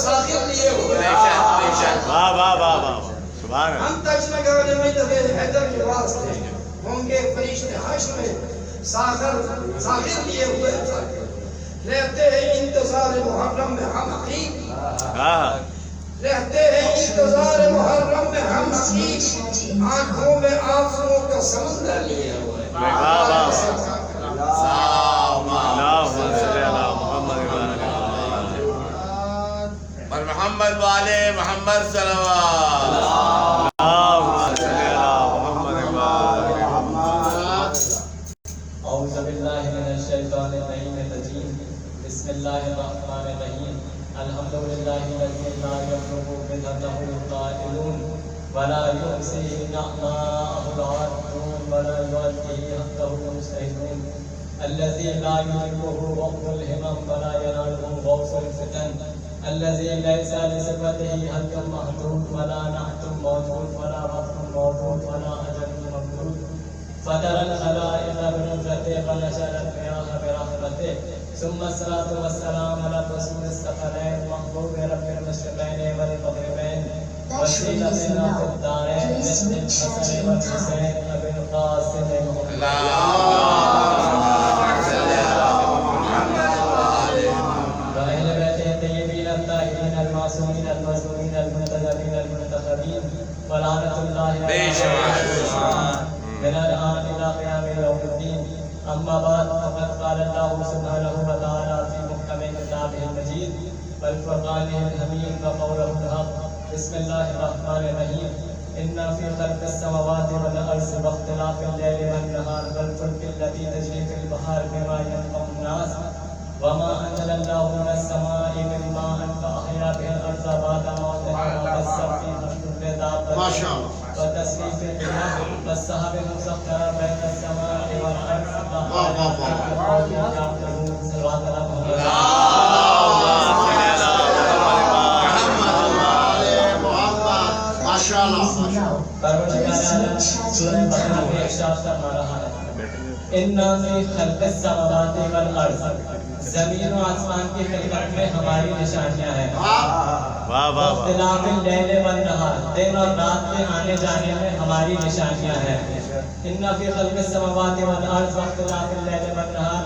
ساخر لیے ہوئے واہ واہ واہ واہ سبحان اللہ. ہم تک لگانے میں دلیل حیدر کے واسطے ہوں گے فرشتے حشر میں ساخر لیے ہوئے رہتے ہیں انتظار محرم میں ہم حقیق رہتے ہیں انتظار محرم میں ہم حقیق آنکھوں میں آنسوؤں کا سمندر لیے ہوئے محمد والے محمد صلوات. اعوذ باللہ من الشیطان الرجیم. بسم اللہ الرحمن الرحیم. الحمد للہ الذی لا یخلق مثله القائلون ولا یحصیه نعماءه العادون ولا یؤدیه حقه المجتهدون الذی لا یدرکه وقت الهمم ولا ینالہ غوث الفتن الذي ليس لصفته حد محدود ولا نعت موجود ولا وقت موجود ولا أجل ممدود فترى الخلائق بنظرته فنشر الرياح برحمته ثم الصلاة والسلام على الرسول الثقلين محبوب رب المشرقين والمغربين وسيلتنا في الدارين باسم الحسن والحسين أبي القاسم المعصومين المظلومين المنتخبين المنتخبين ولعنة الله من الآن إلى قيام يوم الدين. أما بعد فقد قال الله سبحانه وتعالى في محكم كتابه المجيد والفرقان الحميد وقوله الحق. بسم الله الرحمن الرحيم. إن في خلق السماوات والأرض واختلاف الليل والنهار والفلك التي تجري في البحر بما ينفع الناس وما أنزل الله من السماء من ماء فأحيا به الأرض بعد موتها وبث فيها كل دابة وتصريف الرياح والسحاب المسخر بين السماء والأرض لآيات لقوم يعقلون. صلوات ان فی خلق السماوات والارض. زمین و آسمان کی خلقت میں ہماری نشانیاں ہیں. اختلاف اللیل والنہار. دن اور رات کے آنے جانے میں ہماری نشانیاں ہیں. ان فی خلق السماوات والارض واختلاف اللیل والنہار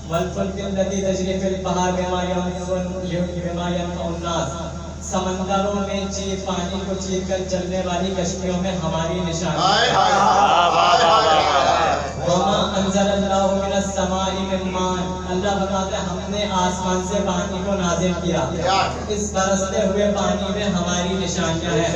والفلک التي تجری فی البحر بما ينفع الناس. سمندروں میں پانی کو چیر کر چلنے والی کشتیوں میں ہماری نشانیاں ہیں. وما انزل اللہ من السماء من ماء. اللہ بتاتا ہے ہم نے آسمان سے پانی کو نازل کیا. اس برستے ہوئے پانی میں ہماری نشانیاں ہیں.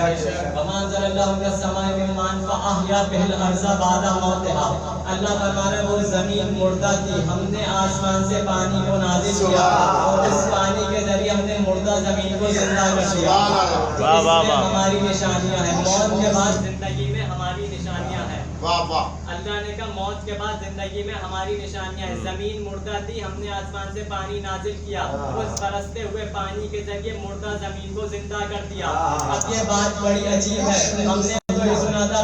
وما انزل اللہ من السماء من ماء فاحیا به الارض بعد موتها. اللہ فرما رہا ہے وہ زمین مردہ تھی, ہم نے آسمان سے پانی کو نازل کیا اور اس پانی کے ذریعے ہم نے مردہ زمین کو زندہ کر دیا. اس میں ہماری نشانیاں ہیں. موت کے بعد زندگی میں ہماری نشانیاں ہیں. اللہ نے کہا موت کے بعد زندگی میں ہماری نشانیاں ہیں. زمین مردہ تھی, ہم نے آسمان سے پانی نازل کیا, اس برستے ہوئے پانی کے ذریعے مردہ زمین کو زندہ کر دیا. اب یہ بات بڑی عجیب ہے. ہم نے تو یہ سنا تھا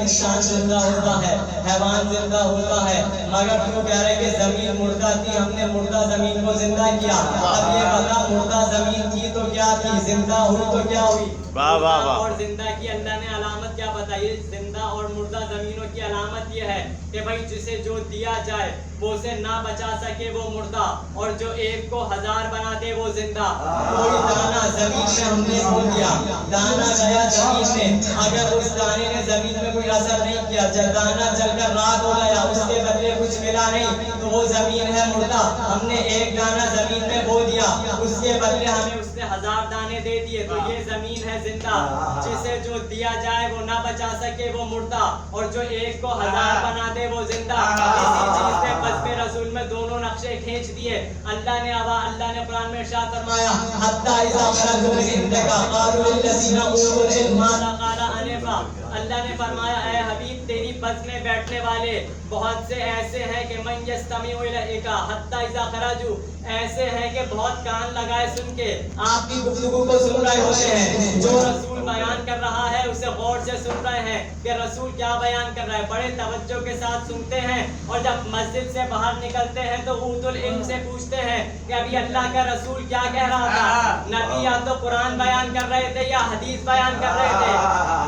انسان زندہ ہوتا ہے, حیوان زندہ ہوتا ہے, مگر کیوں کہہ رہے کہ زمین مردہ تھی, ہم نے مردہ زمین کو زندہ کیا. اب یہ بتا مردہ زمین تھی تو کیا تھی, زندہ ہوئی تو کیا ہوئی. اور زندہ کی اللہ نے علامت کیا بتائی. زندہ اور مردہ زمینوں کی علامت یہ ہے کہ بھائی جسے جو دیا جائے وہ اسے نہ بچا سکے وہ مردہ, اور جو ایک کو 1000 بنا دے وہ زندہ. کوئی دانا زمین میں ہم نے بو دیا, دانا گیا زمین میں, اگر اس دانے نے زمین میں کوئی اثر نہیں کیا, جب دانا جل کر راکھ ہو گیا, اس کے بدلے کچھ ملا نہیں, تو وہ زمین ہے مردہ. ہم نے ایک دانا زمین میں بو دیا, اس کے بدلے ہمیں اس نے 1000 دانے دے دیے, تو یہ زمین ہے زندہ. جسے جو دیا جائے وہ نہ بچا سکے وہ مردہ, اور جو ایک کو 1000 بنا دے وہ زندہ. اسی چیز سے بسم رسول میں دونوں نقشے کھینچ دیے. اللہ نے قرآن میں ارشاد فرمایا حتی اذا خرجوا من عندك قالوا للذین اوتوا العلم ماذا قال آنفا. اللہ نے فرمایا اے حبیب تیری بس میں بیٹھنے والے بہت سے ایسے ہیں کہ من یستمعوا الیک حتی اذا خرجوا، ایسے ہیں کہ بہت کان لگائے سن کے آپ کی گفتگو کو سن رہے ہوتے ہیں، جو رسول بیان کر رہا ہے اسے غور سے سن رہے ہیں کہ رسول کیا بیان کر رہا ہے، بڑے توجہ کے ساتھ سنتے ہیں، اور جب مسجد سے باہر نکلتے ہیں تو اوت العلم سے پوچھتے ہیں کہ ابھی اللہ کا رسول کیا کہہ رہا تھا، نبی یا تو قرآن بیان کر رہے تھے یا حدیث بیان کر رہے تھے،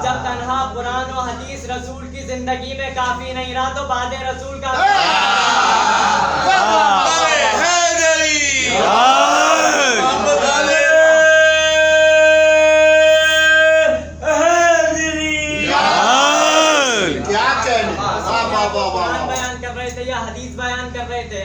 جب تنہا قرآن و حدیث رسول کی زندگی میں کافی نہیں رہا تو بعد رسول کا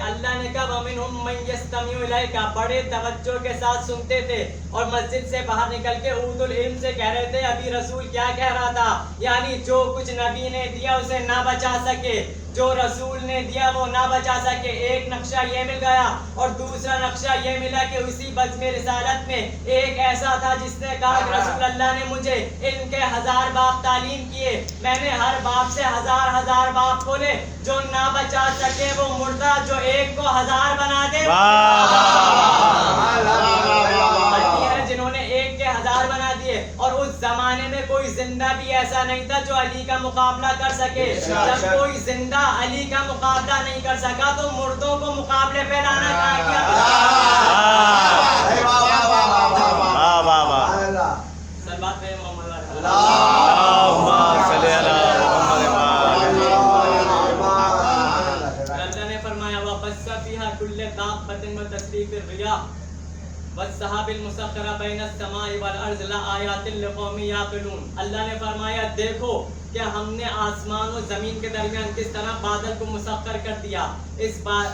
اللہ نے کہا وَمِنْهُمْ مَنْ يَسْتَمِعُ إِلَيْكَ، بڑے توجہ کے ساتھ سنتے تھے اور مسجد سے باہر نکل کے اوت العلم سے کہہ رہے تھے ابھی رسول کیا کہہ رہا تھا، یعنی جو کچھ نبی نے دیا اسے نہ بچا سکے، جو رسول نے دیا وہ نہ بچا سکے۔ ایک نقشہ یہ مل گیا اور دوسرا نقشہ یہ ملا کہ اسی بزم رسالت میں ایک ایسا تھا جس نے کہا کہ رسول اللہ نے مجھے علم کے 1000 باب تعلیم کیے، میں نے ہر باب سے 1000 باب کھولے، جو نہ بچا سکے وہ مردہ، جو ایک کو 1000 بنا دے جنہوں نے ایک کے 1000 بنا دیے۔ اور اس زمانے میں کوئی زندہ بھی ایسا نہیں تھا جو علی کا مقابلہ کر سکے، جب کوئی زندہ علی کا مقابلہ نہیں کر سکا تو مردوں کو مقابلے پہ لانا کہاں کیا؟ سلوات پہ محمد اللہ نے فرمایا وَبَثَّ فِيهَا كُلَّ دَابَّةٍ وَتَصْرِيفِ الرِّيَاحِ وَالسَّحَابِ الْمُسَخَّرَةِ بَيْنَ السَّمَاءِ وَالْأَرْضِ لَآيَاتٍ لِقَوْمٍ يَعْقِلُونَ۔ اللہ نے فرمایا دیکھو کہ ہم نے آسمان و زمین کے درمیان کس طرح بادل کو مسخر کر دیا، اس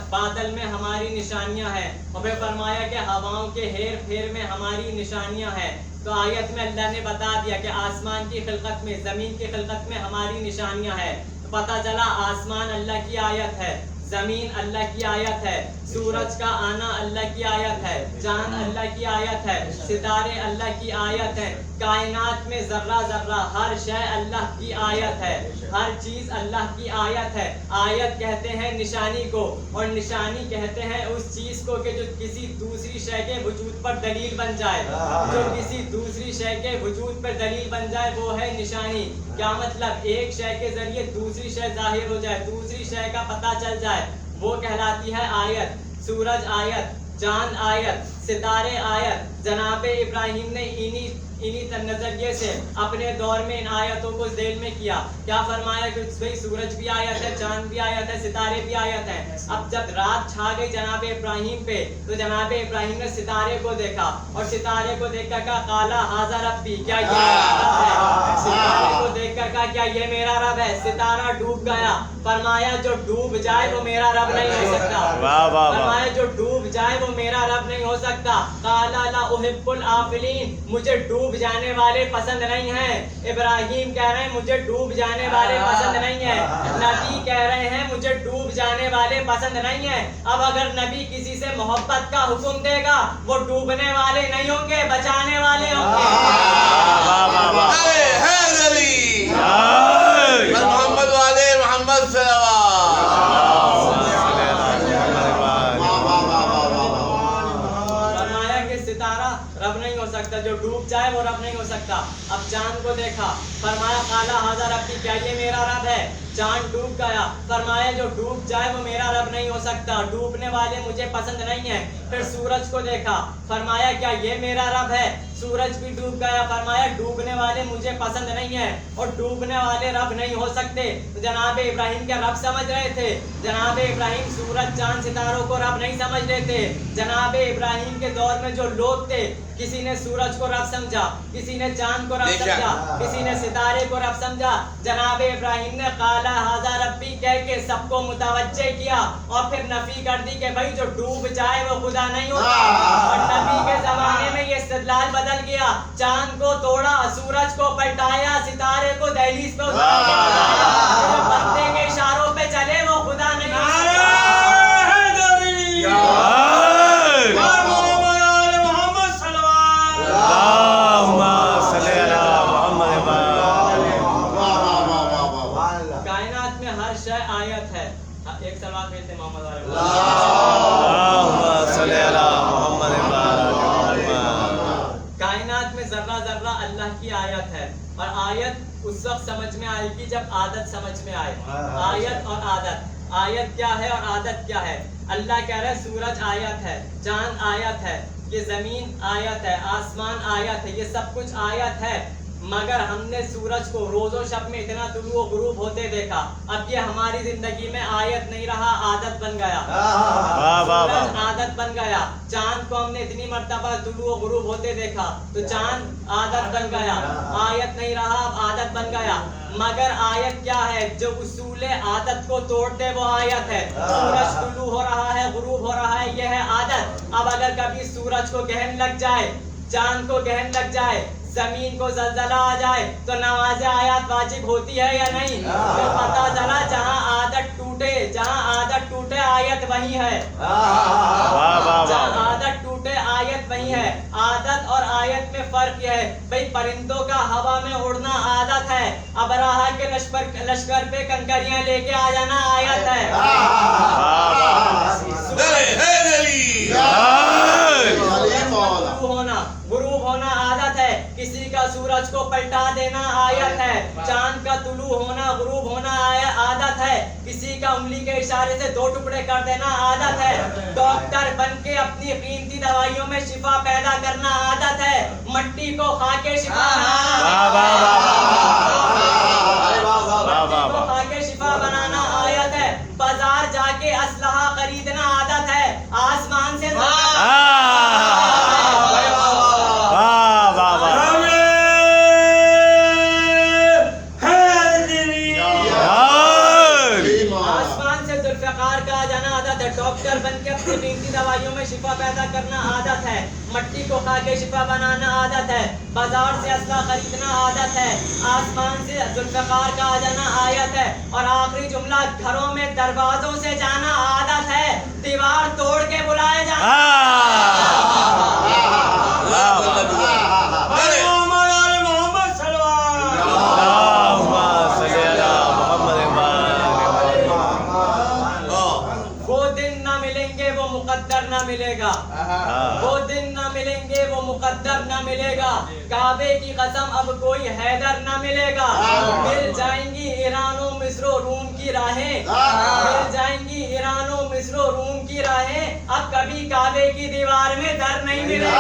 بادل میں ہماری نشانیاں ہیں، اور پھر فرمایا کہ ہواؤں کے ہیر پھیر میں ہماری نشانیاں ہیں۔ تو آیت میں اللہ نے بتا دیا کہ آسمان کی خلقت میں، زمین کی خلقت میں ہماری نشانیاں ہیں، تو پتہ چلا آسمان اللہ کی آیت ہے، زمین اللہ کی آیت ہے، سورج کا آنا اللہ کی آیت ہے، چاند اللہ کی آیت ہے، ستارے اللہ کی آیت ہے، کائنات میں ذرہ ذرہ ہر شے اللہ کی آیت ہے، ہر چیز اللہ کی آیت ہے۔ آیت کہتے ہیں نشانی کو، اور نشانی کہتے ہیں اس چیز کو کہ جو کسی دوسری شے کے وجود پر دلیل بن جائے، جو کسی دوسری شے کے وجود پر دلیل بن جائے وہ ہے نشانی۔ کیا مطلب؟ ایک شے کے ذریعے دوسری شے ظاہر ہو جائے، دوسری شے کا پتہ چل جائے، وہ کہلاتی ہے آیت۔ سورج آیت، چاند آیت، ستارے آیت۔ جناب ابراہیم نے انہی نظریے سے اپنے دور میں ان آیتوں کو ذیل میں کیا۔ کیا فرمایا کہ بھئی سورج بھی آیت ہے، چاند بھی آیت ہے، ستارے بھی آیت ہیں۔ اب جب رات چھا گئی جناب ابراہیم پہ تو جناب ابراہیم نے ستارے کو دیکھا اور ستارے کو دیکھ کر کہا قالا ھذا ربی، کیا یہ میرا رب ہے؟ ستارے کو دیکھ کر کہا کیا یہ میرا رب ہے؟ ستارہ ڈوب گیا، فرمایا جو ڈوب جائے وہ میرا رب نہیں ہو سکتا، فرمایا جو ڈوب جائے وہ میرا رب نہیں ہو سکتا۔ قالا لا احب الآفلین، مجھے ڈوب جانے والے پسند نہیں ہیں۔ ابراہیم کہہ رہے ہیں مجھے ڈوب جانے والے پسند نہیں ہیں، نبی کہہ رہے ہیں مجھے ڈوب جانے والے پسند نہیں ہیں۔ اب اگر نبی کسی سے محبت کا حکم دے گا وہ ڈوبنے والے نہیں ہوں گے، بچانے والے ہوں گے۔ محمد والے محمد رب نہیں ہو سکتا، جو ڈوب جائے وہ رب نہیں ہو سکتا۔ اب چاند کو دیکھا، فرمایا قالا ھذا ربی، کیا یہ میرا رب ہے؟ چاند ڈوب گیا، فرمایا جو ڈوب جائے وہ میرا رب نہیں ہو سکتا، ڈوبنے والے مجھے پسند نہیں ہیں۔ پھر سورج کو دیکھا، فرمایا کیا یہ میرا رب ہے؟ سورج بھی ڈوب گیا، فرمایا ڈوبنے والے مجھے پسند نہیں ہیں اور ڈوبنے والے رب نہیں ہو سکتے۔ تو جناب ابراہیم کے رب سمجھ رہے تھے، جناب ابراہیم سورج چاند ستاروں کو رب نہیں سمجھ رہے تھے۔ جناب ابراہیم کے دور میں جو لوگ تھے، کسی نے سورج کو رب سمجھا، کسی نے چاند کو رب سمجھا، کسی نے ستارے کو رب سمجھا۔ جناب ابراہیم نے قالا ھذا ربی کہہ کے سب کو متوجہ کیا اور پھر نفی کر دی کہ بھائی جو ڈوب جائے وہ خدا نہیں ہوتا۔ اور نبی کے زمانے میں یہ استدلال بدل گیا، چاند کو توڑا، سورج کو پلٹایا، ستارے کو دہلیز پہ اتارا، جو بندے کے اشاروں پہ چلے وہ خدا نہیں ہو سکتا۔ اس وقت سمجھ میں آئے گی جب عادت سمجھ میں آئے. آیت اور عادت، آیت کیا ہے اور عادت کیا ہے؟ اللہ کہہ رہے سورج آیت ہے، چاند آیت ہے، یہ زمین آیت ہے، آسمان آیت ہے، یہ سب کچھ آیت ہے. مگر ہم نے سورج کو روز و شب میں اتنا طلوع و غروب ہوتے دیکھا. اب یہ ہماری زندگی میں آیت نہیں رہا، عادت بن گیا. سورج عادت بن گیا. چاند کو ہم نے اتنی مرتبہ طلوع و غروب ہوتے دیکھا تو چاند عادت بن گیا. آیت نہیں رہا، اب عادت بن گیا. مگر آیت کیا ہے؟ جو اصول عادت کو توڑ دے وہ آیت ہے. سورج طلوع ہو رہا ہے، غروب ہو رہا ہے، یہ ہے عادت. اب اگر کبھی سورج کو گرہن لگ جائے، چاند کو گرہن لگ جائے، زمین کو زلزلہ آ جائے تو نماز آیات واجب ہوتی ہے یا نہیں؟ تو پتا چلا جہاں عادت ٹوٹے، جہاں عادت ٹوٹے آیت وہی ہے. جہاں عادت ٹوٹے آیت وہی ہے. عادت اور آیت میں فرق یہ ہے بھئی پرندوں کا ہوا میں اڑنا عادت ہے، ابرہہ کے لشکر پہ کنکریاں لے کے آ جانا آیت ہے. غروب ہونا عادت ہے. کسی کا سورج کو پلٹا دینا آیت ہے. چاند کا طلوع ہونا، غروب ہونا عادت ہے. کسی کا انگلی کے اشارے سے 2 ٹکڑے کر دینا عادت ہے. ڈاکٹر بن کے اپنی قیمتی دوائیوں میں شفا پیدا کرنا عادت ہے. مٹی کو کھا کے شفا بنانا آیت ہے. بازار جا کے اسلحہ خریدنا عادت ہے. آسمان سے ڈاکٹر بن کے اپنی قیمتی دوائیوں میں شفا پیدا کرنا عادت ہے. مٹی کو کھا کے شفا بنانا عادت ہے. بازار سے اسلحہ خریدنا عادت ہے. آسمان سے ذوالفقار کا آ جانا آیت ہے. اور آخری جملہ، گھروں میں دروازوں سے جانا عادت ہے. دیوار توڑ کے بلائے جانا. نہ ملے گا وہ دن، نہ ملیں گے وہ مقدر نہ ملے گا. کعبے کی قسم اب کوئی حیدر نہ ملے گا. مل جائیں گی ایران و مصر و روم کی راہیں، مل جائیں گی ایران و مصر و روم کی راہیں. اب کبھی کعبے کی دیوار میں در نہیں ملے گا.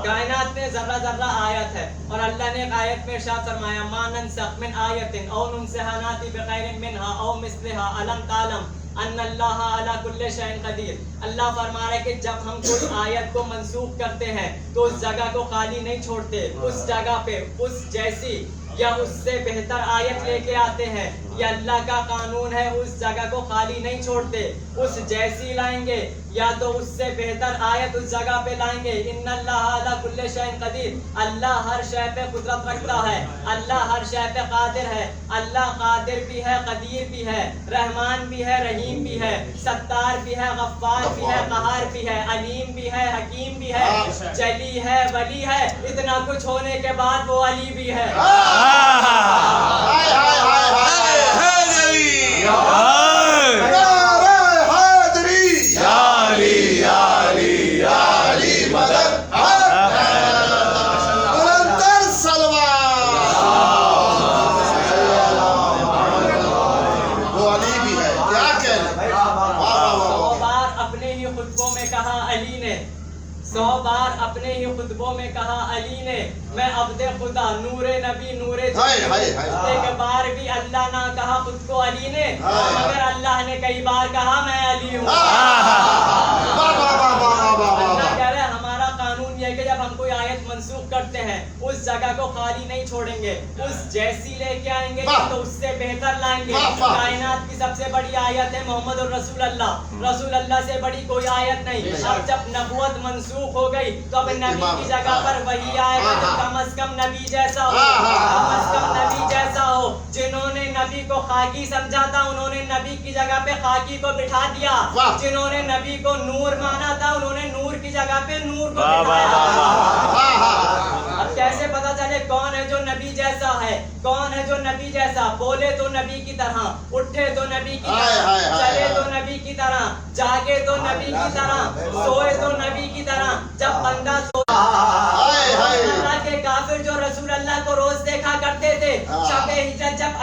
کائنات میں ذرہ ذرہ آیت ہے. اور اللہ نے ایک آیت میں ارشاد فرمایا ما ننسخ من آیت او ننسها ناتی بخیر منها او مثلها الم تعلم ان اللہ علی کل شیء قدیر. اللہ فرما رہا ہے کہ جب ہم کوئی آیت کو منسوخ کرتے ہیں تو اس جگہ کو خالی نہیں چھوڑتے. اس جگہ پہ اس جیسی یا اس سے بہتر آیت لے کے آتے ہیں. یہ اللہ کا قانون ہے، اس جگہ کو خالی نہیں چھوڑتے. اس جیسی لائیں گے یا تو اس سے بہتر آیت اس جگہ پہ لائیں گے. ان اللہ علی کل شیء قدیر. اللہ ہر شے پہ قدرت رکھتا ہے. اللہ ہر شے پہ قادر ہے. اللہ قادر بھی ہے، قدیر بھی ہے، رحمان بھی ہے، رحیم بھی ہے، ستار بھی ہے، غفار بھی ہے، قہار بھی ہے، علیم بھی ہے، حکیم بھی ہے، جلی ہے، ولی ہے. اتنا کچھ ہونے کے بعد وہ علی بھی ہے. سو بار اپنے ہی خطبوں میں کہا علی نے میں عبد خدا، نور نبی، نور کے بار بھی اللہ نہ کہا خود کو علی نے، مگر اللہ نے کئی بار کہا میں علی ہوں. اللہ کہہ رہے ہمارا قانون یہ ہے کہ جب ہم کوئی آیت منسوخ کرتے ہیں اس جگہ کو خالی نہیں چھوڑیں گے، اس جیسی لے کے آئیں گے تو اس سے بہتر لائیں گے. کائنات کی سب سے بڑی آیت ہے محمد الرسول اللہ. رسول اللہ سے بڑی کوئی آیت نہیں. اب جب نبوت منسوخ ہو گئی تو اب نبی کی جگہ پر وہی آئے گا جو کم از کم نبی جیسا ہو، کم از کم نبی جیسا ہو. جنہوں نے نبی کو خاکی سمجھا تھا انہوں نے نبی کی جگہ پہ خاکی کو بٹھا دیا. جنہوں نے نبی کو نور مانا تھا انہوں نے نور کی جگہ پہ نور کو بٹھایا. اب کیسے پتا چلے کون ہے جو نبی جیسا ہے، کون ہے جو نبی جیسا؟ بولے تو نبی کی طرح، اٹھے تو نبی کی طرح، چلے تو نبی کی طرح، جاگے تو نبی کی طرح، سوئے تو نبی کی طرح. جب بندہ اللہ کے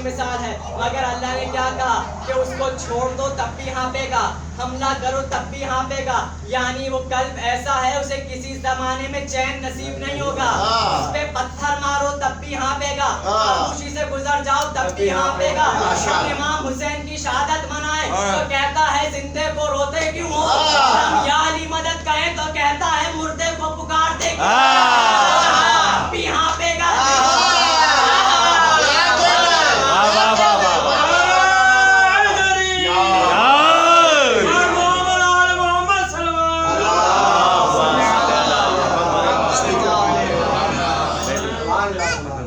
کی مثال ہے، مگر اللہ نے کیا کہا کہ اس کو چھوڑ دو تب بھی ہانپے گا، حملہ کرو تب بھی ہانپے گا، یعنی وہ قلب ایسا ہے اسے کسی زمانے میں چین نصیب نہیں ہوگا، اس پہ پتھر مارو تب بھی ہانپے گا، خاموشی سے گزر جاؤ تب بھی ہانپے گا۔ ہم امام حسین کی شہادت منائے تو کہتا ہے زندے کو روتے کیوں ہو، ہم یا علی مدد کہیں تو کہتا ہے مردے کو پکارتے کیوں ہو، بھی ہانپے گا۔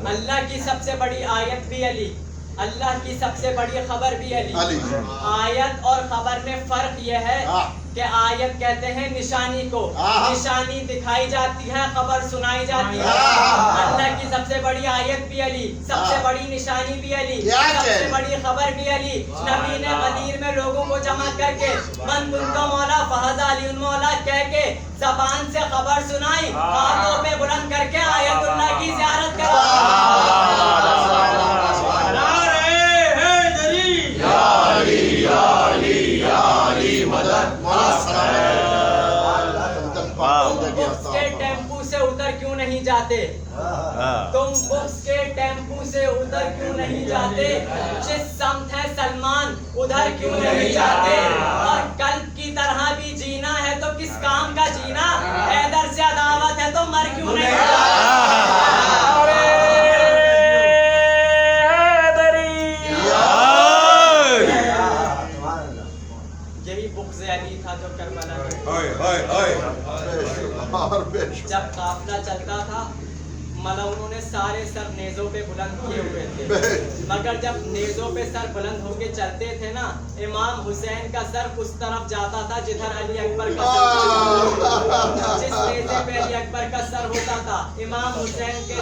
اللہ کی سب سے بڑی آیت بھی علی، اللہ کی سب سے بڑی خبر بھی علی۔ آیت اور خبر میں فرق یہ ہے کہ آیت کہتے ہیں نشانی کو، نشانی دکھائی جاتی ہے، خبر سنائی جاتی ہے۔ اللہ کی سب سے بڑی آیت بھی علی، سب سے بڑی نشانی بھی علی، سب سے بڑی خبر بھی علی۔ نبی نے غدیر میں لوگوں کو جمع کر کے من ان کا مولا فہذا علی مولا کہہ کے زبان سے خبر سنائی، ہاتھوں پہ بلند کر کے آیت اللہ کی زیارت ٹیمپو سے اتر کیوں نہیں جاتے، تم بکس کے ٹیمپو سے ادھر کیوں نہیں جاتے، جس سمت ہے سلمان ادھر کیوں نہیں جاتے، اور قلب کی طرح بھی جینا ہے تو کس کام کا جینا، حیدر سے عداوت ہے تو مر کیوں نہیں جاتے۔ یہی بغض علی تھا جو کربلا میں جب قافلہ چلتا تھا ملعونوں نے سارے سر نیزوں پہ بلند کیے ہوئے تھے، مگر جب نیزوں پہ سر بلند ہو کے چلتے تھے نا، امام حسین کا سر اس طرف جاتا تھا جدھر علی اکبر کا سر، جس نیزے پہ علی اکبر کا سر ہوتا تھا امام حسین کے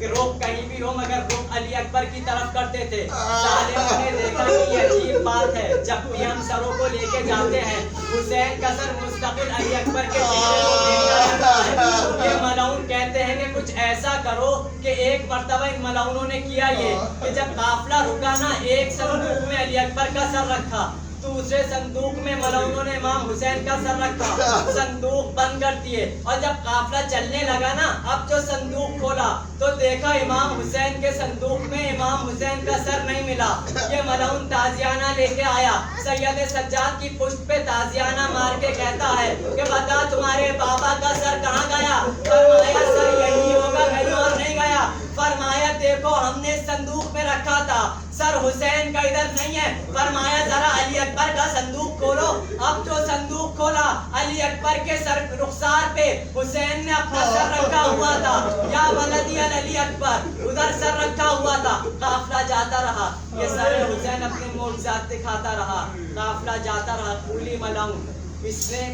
رخ کہیں بھی ہو مگر رخ علی اکبر کی طرف کرتے تھے۔ ظالموں نے دیکھا کہ یہ عجیب بات ہے، جب بھی ہم سروں کو لے کے جاتے ہیں حسین کا سر مستقل علی اکبر کے چہرے کو دیکھتا رہتا ہے۔ ملعون کہتے ہیں کہ کچھ ایسا کرو کہ ایک مرتبہ ان ملعونوں نے کیا یہ کہ جب قافلہ رکا نا، ایک صندوق میں علی اکبر کا سر رکھا، دوسرے صندوق میں ملعونوں نے امام حسین کا سر رکھا، صندوق بند کر دیے، اور جب قافلہ چلنے لگا نا، اب جو صندوق کھولا تو دیکھا امام حسین کے صندوق میں امام حسین کا سر نہیں ملا۔ یہ ملعون تازیانہ لے کے آیا، سید سجاد کی پشت پہ تازیانہ مار کے کہتا ہے کہ بتا تمہارے بابا کا سر کہاں گیا، فرمایا سر یہی ہوگا، کہیں اور نہیں گیا۔ فرمایا دیکھو ہم نے صندوق میں رکھا تھا، سر حسین کا ادھر نہیں ہے۔ فرمایا ذرا علی اکبر کا صندوق کھولو، اب جو صندوق کھولا علی اکبر کے سر رخسار پہ حسین نے اپنا سر رکھا ہوا تھا، یا ولدی علی اکبر ادھر سر رکھا ہوا تھا۔ قافلہ جاتا رہا، یہ سر حسین اپنے معجزات دکھاتا رہا، قافلہ جاتا رہا۔ قولی ملعون اس نے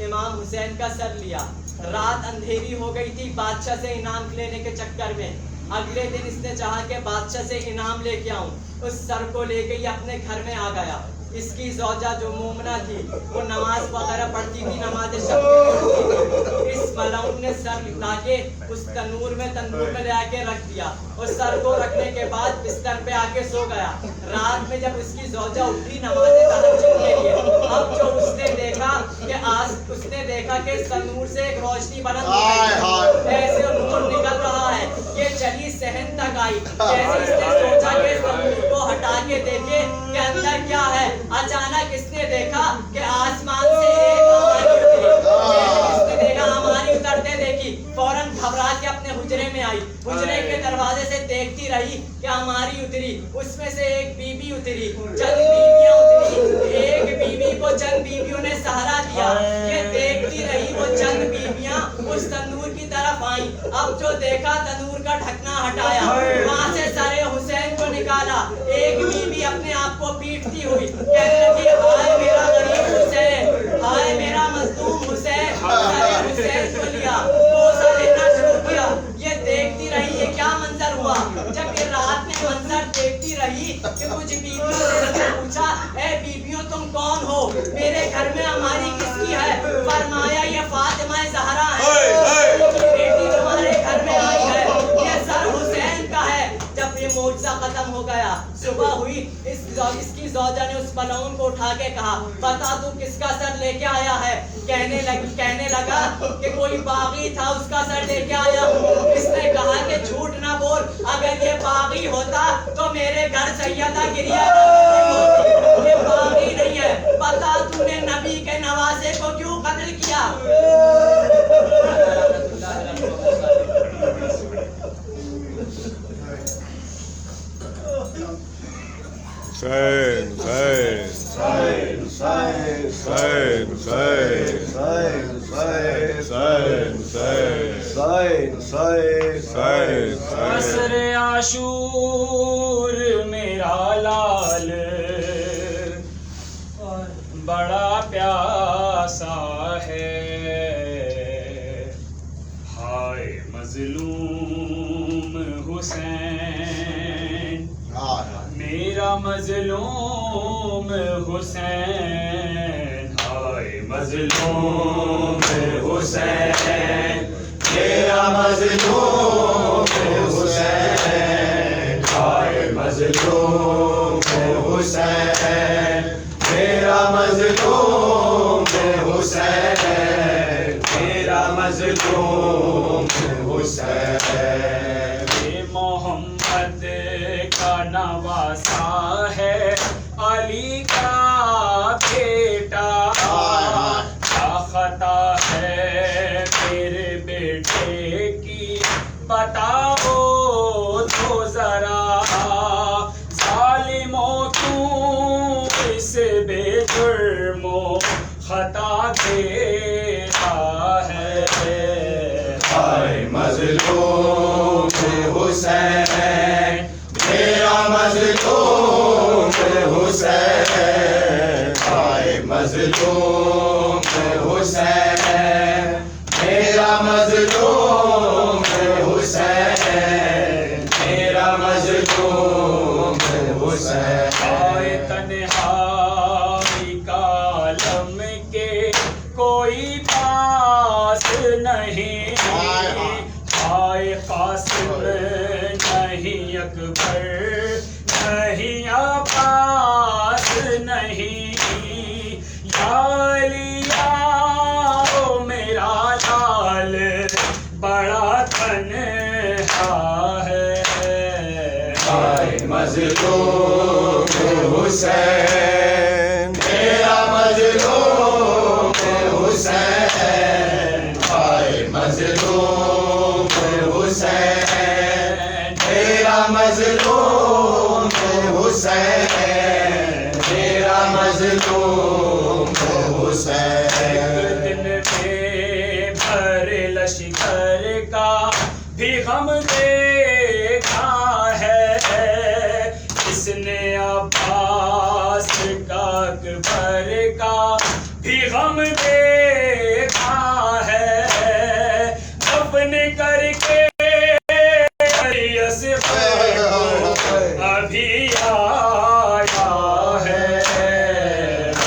امام حسین کا سر لیا، رات اندھیری ہو گئی تھی بادشاہ سے انعام لینے کے چکر میں۔ اگلے دن اس نے چاہا کہ بادشاہ سے انعام لے کے آؤں، اس سر کو لے کے یہ اپنے گھر میں آ گیا۔ اس کی زوجہ جو مومنہ تھی وہ نماز وغیرہ پڑھتی تھی، نماز شب پڑھتی تھی۔ اس ملعون نے سر لا کے اس تنور میں لا کے رکھ دیا، اور سر کو رکھنے کے بعد بستر پہ آ کے سو گیا۔ رات میں جب اس کی زوجہ اٹھی نماز تہجد کے لیے، اب جو اس نے دیکھا کہ اس نے دیکھا کہ اس تنور سے ایک روشنی بلند ہو گئی، ایسے نور نکل رہا ہے، یہ چلی صحن تک آئی۔ جیسے اس نے سوچا کہ اس تنور کو ہٹا کے دیکھے کہ اندر کیا ہے، اچانک اس نے دیکھا کہ آسمان سے ایک ہماری اترتے دیکھی، فوراً گھبرا کے اپنے حجرے میں آئی، حجرے کے دروازے سے دیکھتی رہی کہ ہماری اتری، اس میں سے ایک بی بی اتری، چند بیویاں اتری، ایک بیوی کو چند بیویوں نے سہارا دیا۔ یہ دیکھتی رہی وہ چند بیویاں اس تندور کی طرف آئیں، اب جو دیکھا تندور کا ڈھکنا ہٹایا، وہاں سے سر حسین کو نکالا، ایک بیوی اپنے آپ کو پیٹتی ہوئی کہنے لگی ہائے میرا غریب حسین، ہائے میرا مظلوم حسین، سر حسین کو لیا، بوسہ لینا شروع کیا۔ یہ دیکھتی رہی یہ کیا منظر ہوا، جب یہ رات میں منظر دیکھتی رہی کہ کچھ بیویوں نے پوچھا اے بیویوں تم کون ہو، میرے گھر میں ہماری کس کی ہے، فرمایا یہ فاطمہ زہرا ہے، بیٹی تمہارے گھر میں آئی ہے، یہ سر حسین کا ہے۔ جب یہ کی زوجہ نے اس ملعون کو اٹھا کے کہا بتا تو کس کا سر لے کے آیا ہے؟ کہنے لگا کہ کوئی باغی تھا اس کا سر لے کے آیا ہوں۔ اس نے کہا کہ جھوٹ نہ بول، اگر یہ باغی ہوتا تو میرے گھر سیدہ گریا ہوتی، یہ باغی نہیں ہے، بتا تو نے نبی کے نوازے کو کیوں قتل کیا؟ عصر عاشور میرا لال بڑا پیاسا ہے، ہائے مظلوم حسین میرا مظلوم حسین، ہائے مظلوم حسین میرا مظلوم حسین، ہائے مظلوم حسین میرا مظلوم حسین، میرا مظلوم حسین۔ یہ محمد کا نواسا ہے، علی کا بیٹا، کیا خطا ہے میرے بیٹے کی بتاؤ تو ذرا، ظالموں کیوں اس بے جرم و خطا دیتا ہے؟ ہائے مظلوم حسین میرا مظلوم حسین، ہائے مظلوم حسین میرا مظلوم حسین، میرا مظلوم حسین۔ ہائے تنہائی کا عالم کے کوئی پاس نہیں، ہائے قاسم نہیں اکبر نہیں عباس نہیں، یا علی او میرا لال بڑا تنہا ہے، ہائے مظلوم حسین میرا مظلوم حسین، ہائے مظلوم حسین میرا مظلوم حسین، میرا مظلوم حسین۔ ایک دن میں بھر لشکر کا بھی غم دیکھا ہے، اس نے عباس کا اکبر کا بھی غم دیکھا ہے، دفن کر کے ابھی آیا ہے،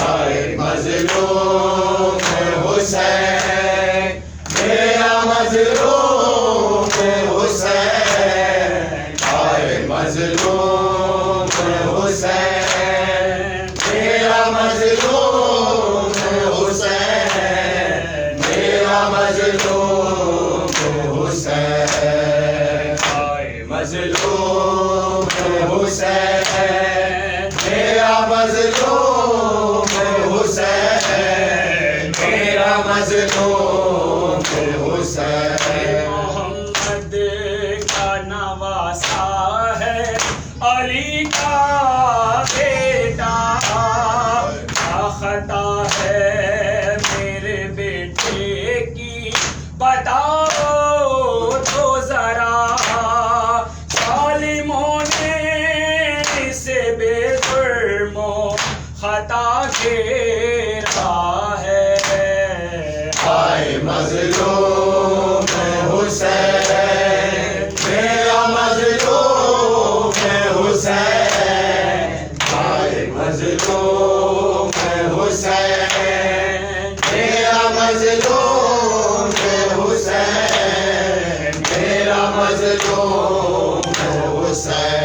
ہائے مظلوم حسین میرا مظلوم حسین، ہائے مظلوم حسین میرا مظلوم حسین، میرا مظلوم حسین، ہائے مظلوم حسین میرا مظلوم حسین، میرا مظلوم حسین۔ محمد کا نواسا ہے، علی کا بیٹا، کیا خطا ہے میرے بیٹے کی بتاؤ تو ذرا، ظالموں نے اسے بے جرم و خطا گھیرا ہے، ہائے مظلوم حسین میرا مظلوم حسین، ہائے مظلوم حسین میرا مظلوم حسین، میرا مظلوم حسین۔